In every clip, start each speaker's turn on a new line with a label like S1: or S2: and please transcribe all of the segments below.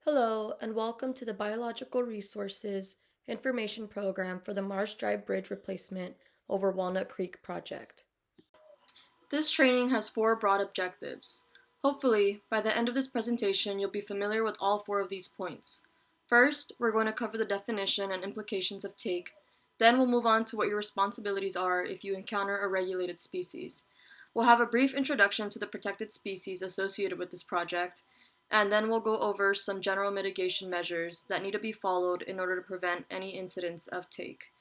S1: Hello, and welcome to the Biological Resources Information Program for the Marsh Drive Bridge Replacement over Walnut Creek project. This training has four broad objectives. Hopefully, by the end of this presentation, you'll be familiar with all four of these points. First, we're going to cover the definition and implications of take. Then we'll move on to what your responsibilities are if you encounter a regulated species. We'll have a brief introduction to the protected species associated with this project, and then we'll go over some general mitigation measures that need to be followed in order to prevent any incidents of take.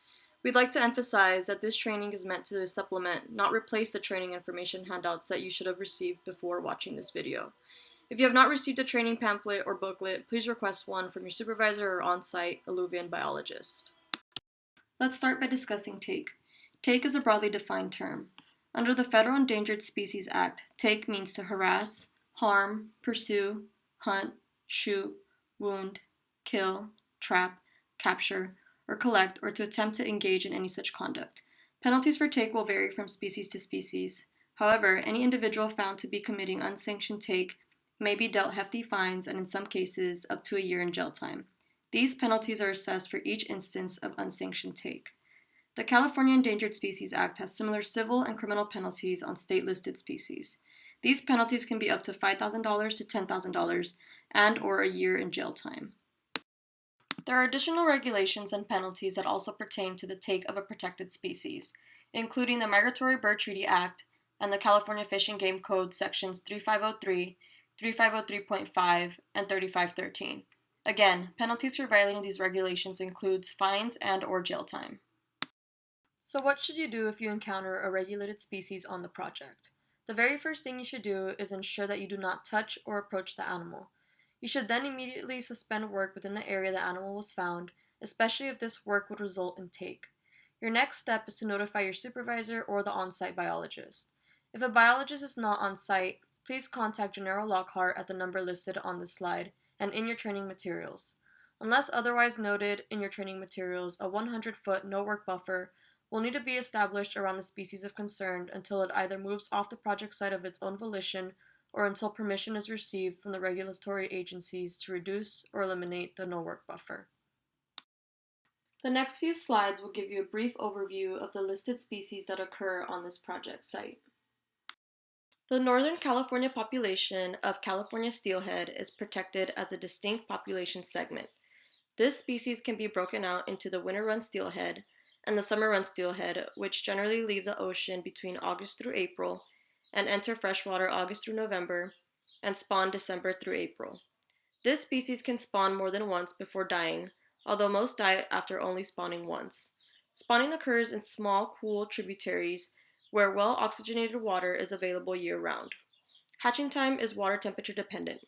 S1: We'd like to emphasize that this training is meant to supplement, not replace the training information handouts that you should have received before watching this video. If you have not received a training pamphlet or booklet, please request one from your supervisor or on-site alluvian biologist. Let's start by discussing take. Take is a broadly defined term. Under the Federal Endangered Species Act, take means to harass, harm, pursue, hunt, shoot, wound, kill, trap, capture, or collect, or to attempt to engage in any such conduct. Penalties for take will vary from species to species. However, any individual found to be committing unsanctioned take may be dealt hefty fines and in some cases up to a year in jail time. These penalties are assessed for each instance of unsanctioned take. The California Endangered Species Act has similar civil and criminal penalties on state-listed species. These penalties can be up to $5,000 to $10,000 and/or a year in jail time. There are additional regulations and penalties that also pertain to the take of a protected species, including the Migratory Bird Treaty Act and the California Fish and Game Code sections 3503, 3503.5, and 3513. Again, penalties for violating these regulations includes fines and/or jail time. So what should you do if you encounter a regulated species on the project? The very first thing you should do is ensure that you do not touch or approach the animal. You should then immediately suspend work within the area the animal was found, especially if this work would result in take. Your next step is to notify your supervisor or the on-site biologist. If a biologist is not on site, please contact General Lockhart at the number listed on this slide and in your training materials. Unless otherwise noted in your training materials, a 100-foot no-work buffer will need to be established around the species of concern until it either moves off the project site of its own volition or until permission is received from the regulatory agencies to reduce or eliminate the no-work buffer. The next few slides will give you a brief overview of the listed species that occur on this project site. The Northern California population of California steelhead is protected as a distinct population segment. This species can be broken out into the winter run steelhead and the summer run steelhead, which generally leave the ocean between August through April and enter freshwater August through November and spawn December through April. This species can spawn more than once before dying, although most die after only spawning once. Spawning occurs in small, cool tributaries where well-oxygenated water is available year-round. Hatching time is water temperature dependent.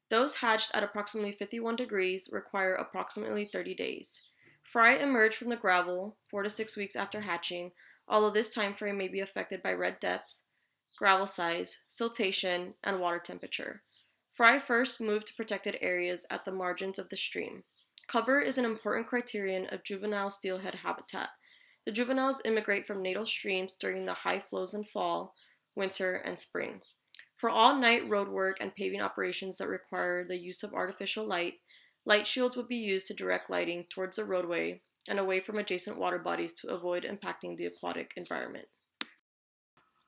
S1: Those hatched at approximately 51 degrees require approximately 30 days. Fry emerge from the gravel 4 to 6 weeks after hatching, although this time frame may be affected by red depth, gravel size, siltation, and water temperature. Fry first move to protected areas at the margins of the stream. Cover is an important criterion of juvenile steelhead habitat. The juveniles immigrate from natal streams during the high flows in fall, winter, and spring. For all night roadwork and paving operations that require the use of artificial light, light shields would be used to direct lighting towards the roadway and away from adjacent water bodies to avoid impacting the aquatic environment.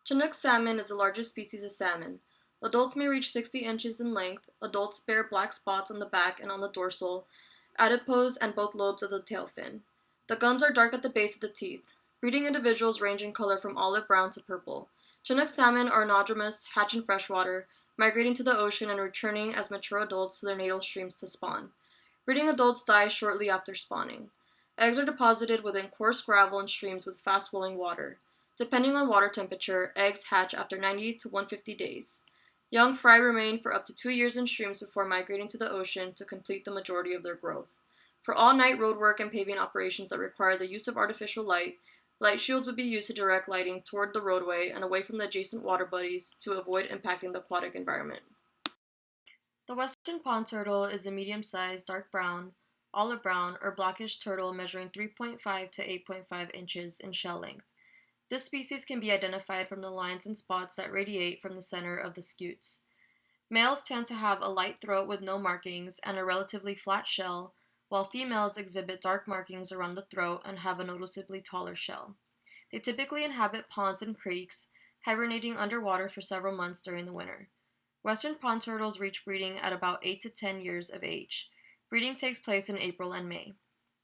S1: Chinook salmon is the largest species of salmon. Adults may reach 60 inches in length. Adults bear black spots on the back and on the dorsal, adipose, and both lobes of the tail fin. The gums are dark at the base of the teeth. Breeding individuals range in color from olive brown to purple. Chinook salmon are anadromous, hatch in freshwater, migrating to the ocean and returning as mature adults to their natal streams to spawn. Breeding adults die shortly after spawning. Eggs are deposited within coarse gravel and streams with fast-flowing water. Depending on water temperature, eggs hatch after 90 to 150 days. Young fry remain for up to 2 years in streams before migrating to the ocean to complete the majority of their growth. For all-night roadwork and paving operations that require the use of artificial light, light shields would be used to direct lighting toward the roadway and away from the adjacent water bodies to avoid impacting the aquatic environment. The western pond turtle is a medium-sized dark brown, olive brown, or blackish turtle measuring 3.5 to 8.5 inches in shell length. This species can be identified from the lines and spots that radiate from the center of the scutes. Males tend to have a light throat with no markings and a relatively flat shell, while females exhibit dark markings around the throat and have a noticeably taller shell. They typically inhabit ponds and creeks, hibernating underwater for several months during the winter. Western pond turtles reach breeding at about 8 to 10 years of age. Breeding takes place in April and May.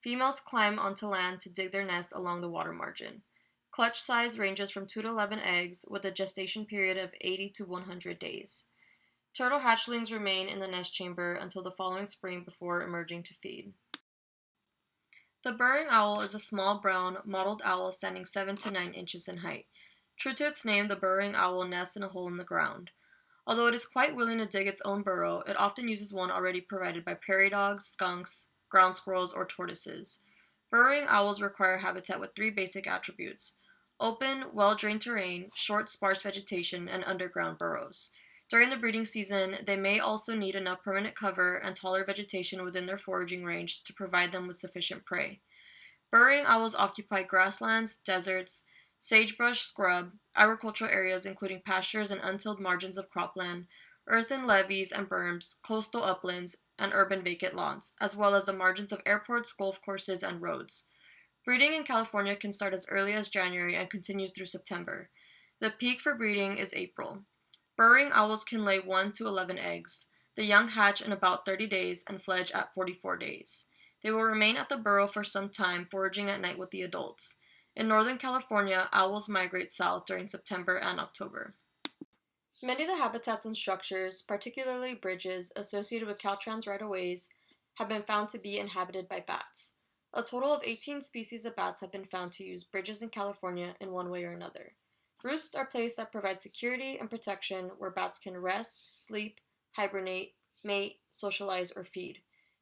S1: Females climb onto land to dig their nests along the water margin. Clutch size ranges from 2 to 11 eggs, with a gestation period of 80 to 100 days. Turtle hatchlings remain in the nest chamber until the following spring before emerging to feed. The burrowing owl is a small brown, mottled owl standing 7 to 9 inches in height. True to its name, the burrowing owl nests in a hole in the ground. Although it is quite willing to dig its own burrow, it often uses one already provided by prairie dogs, skunks, ground squirrels, or tortoises. Burrowing owls require habitat with 3 basic attributes: open, well-drained terrain, short, sparse vegetation, and underground burrows. During the breeding season, they may also need enough permanent cover and taller vegetation within their foraging range to provide them with sufficient prey. Burrowing owls occupy grasslands, deserts, sagebrush scrub, agricultural areas including pastures and untilled margins of cropland, earthen levees and berms, coastal uplands, and urban vacant lots, as well as the margins of airports, golf courses, and roads. Breeding in California can start as early as January and continues through September. The peak for breeding is April. Burrowing owls can lay 1 to 11 eggs. The young hatch in about 30 days and fledge at 44 days. They will remain at the burrow for some time, foraging at night with the adults. In Northern California, owls migrate south during September and October. Many of the habitats and structures, particularly bridges associated with Caltrans right-of-ways, have been found to be inhabited by bats. A total of 18 species of bats have been found to use bridges in California in one way or another. Roosts are places that provide security and protection where bats can rest, sleep, hibernate, mate, socialize, or feed.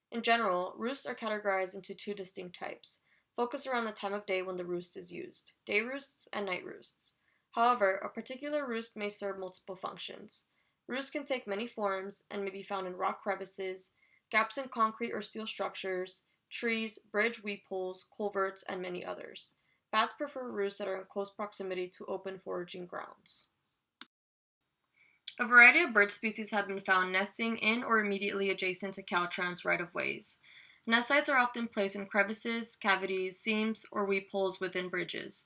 S1: In general, roosts are categorized into 2 distinct types, focused around the time of day when the roost is used: day roosts and night roosts. However, a particular roost may serve multiple functions. Roosts can take many forms and may be found in rock crevices, gaps in concrete or steel structures, trees, bridge weep holes, culverts, and many others. Bats prefer roosts that are in close proximity to open foraging grounds. A variety of bird species have been found nesting in or immediately adjacent to Caltrans right-of-ways. Nest sites are often placed in crevices, cavities, seams, or weep holes within bridges.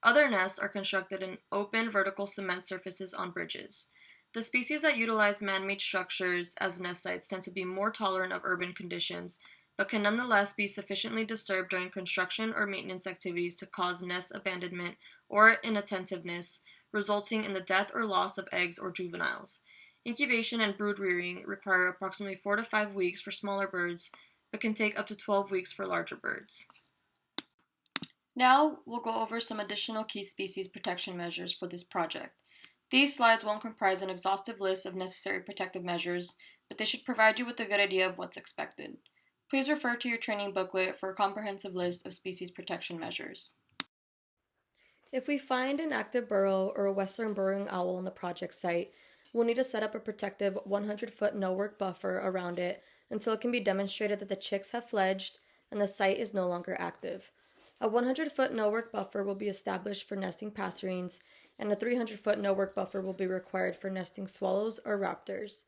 S1: Other nests are constructed in open vertical cement surfaces on bridges. The species that utilize man-made structures as nest sites tend to be more tolerant of urban conditions, but can nonetheless be sufficiently disturbed during construction or maintenance activities to cause nest abandonment or inattentiveness, resulting in the death or loss of eggs or juveniles. Incubation and brood rearing require approximately 4 to 5 weeks for smaller birds, but can take up to 12 weeks for larger birds. Now, we'll go over some additional key species protection measures for this project. These slides won't comprise an exhaustive list of necessary protective measures, but they should provide you with a good idea of what's expected. Please refer to your training booklet for a comprehensive list of species protection measures. If we find an active burrow or a western burrowing owl on the project site, we'll need to set up a protective 100-foot no-work buffer around it until it can be demonstrated that the chicks have fledged and the site is no longer active. A 100-foot no-work buffer will be established for nesting passerines, and a 300-foot no-work buffer will be required for nesting swallows or raptors.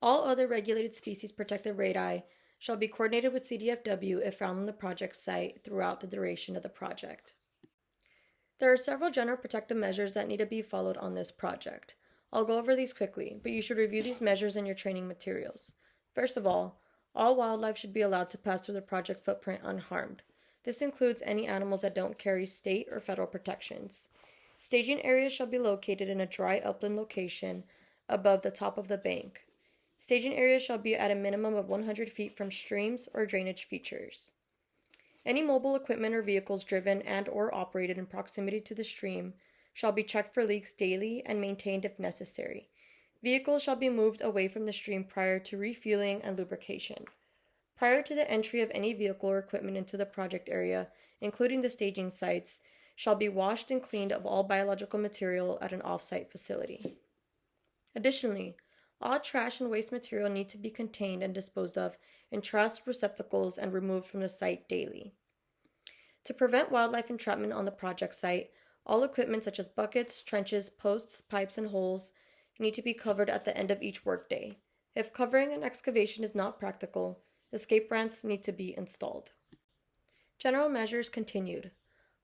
S1: All other regulated species protective radii shall be coordinated with CDFW if found on the project site throughout the duration of the project. There are several general protective measures that need to be followed on this project. I'll go over these quickly, but you should review these measures in your training materials. First of all wildlife should be allowed to pass through the project footprint unharmed. This includes any animals that don't carry state or federal protections. Staging areas shall be located in a dry upland location above the top of the bank. Staging areas shall be at a minimum of 100 feet from streams or drainage features. Any mobile equipment or vehicles driven and or operated in proximity to the stream shall be checked for leaks daily and maintained if necessary. Vehicles shall be moved away from the stream prior to refueling and lubrication. Prior to the entry of any vehicle or equipment into the project area, including the staging sites, shall be washed and cleaned of all biological material at an off-site facility. Additionally, all trash and waste material need to be contained and disposed of in trash receptacles and removed from the site daily. To prevent wildlife entrapment on the project site, all equipment such as buckets, trenches, posts, pipes, and holes need to be covered at the end of each workday. If covering an excavation is not practical, escape ramps need to be installed. General measures continued.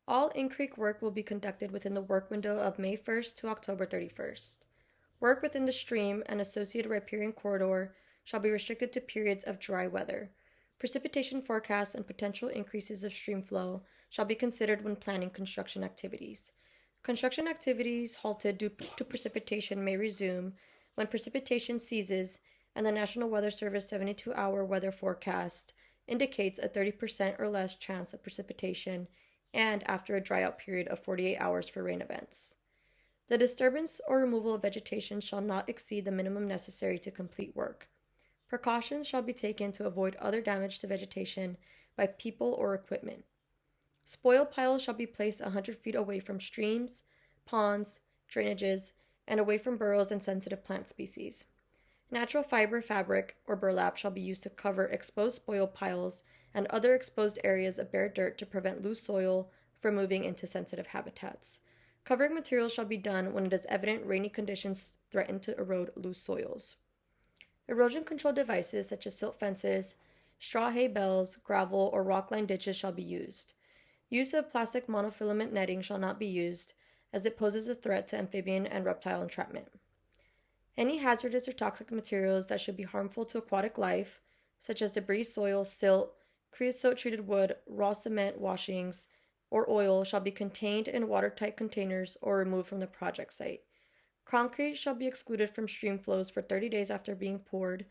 S1: All in-creek work will be conducted within the work window of May 1st to October 31st. Work within the stream and associated riparian corridor shall be restricted to periods of dry weather. Precipitation forecasts and potential increases of stream flow shall be considered when planning construction activities. Construction activities halted due to precipitation may resume when precipitation ceases and the National Weather Service 72-hour weather forecast indicates a 30% or less chance of precipitation and after a dryout period of 48 hours for rain events. The disturbance or removal of vegetation shall not exceed the minimum necessary to complete work. Precautions shall be taken to avoid other damage to vegetation by people or equipment. Spoil piles shall be placed 100 feet away from streams, ponds, drainages, and away from burrows and sensitive plant species. Natural fiber fabric or burlap shall be used to cover exposed spoil piles and other exposed areas of bare dirt to prevent loose soil from moving into sensitive habitats. Covering materials shall be done when it is evident rainy conditions threaten to erode loose soils. Erosion control devices such as silt fences, straw hay bales, gravel, or rock-lined ditches shall be used. Use of plastic monofilament netting shall not be used, as it poses a threat to amphibian and reptile entrapment. Any hazardous or toxic materials that should be harmful to aquatic life, such as debris soil, silt, creosote-treated wood, raw cement washings, or oil, shall be contained in watertight containers or removed from the project site. Concrete shall be excluded from stream flows for 30 days after being poured,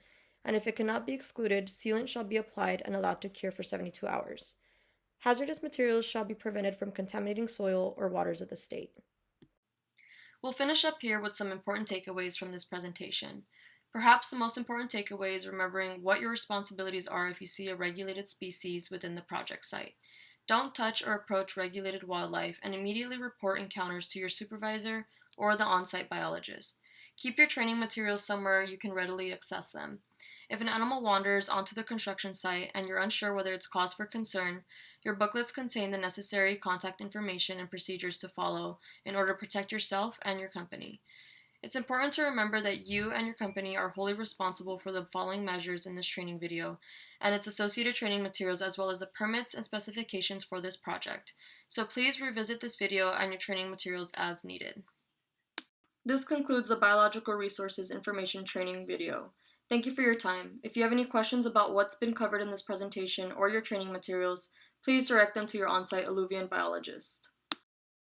S1: and if it cannot be excluded, sealant shall be applied and allowed to cure for 72 hours. Hazardous materials shall be prevented from contaminating soil or waters of the state. We'll finish up here with some important takeaways from this presentation. Perhaps the most important takeaway is remembering what your responsibilities are if you see a regulated species within the project site. Don't touch or approach regulated wildlife and immediately report encounters to your supervisor or the on-site biologist. Keep your training materials somewhere you can readily access them. If an animal wanders onto the construction site and you're unsure whether it's cause for concern, your booklets contain the necessary contact information and procedures to follow in order to protect yourself and your company. It's important to remember that you and your company are wholly responsible for the following measures in this training video and its associated training materials as well as the permits and specifications for this project. So please revisit this video and your training materials as needed. This concludes the Biological Resources Information Training video. Thank you for your time. If you have any questions about what's been covered in this presentation or your training materials, please direct them to your on-site alluvian biologist.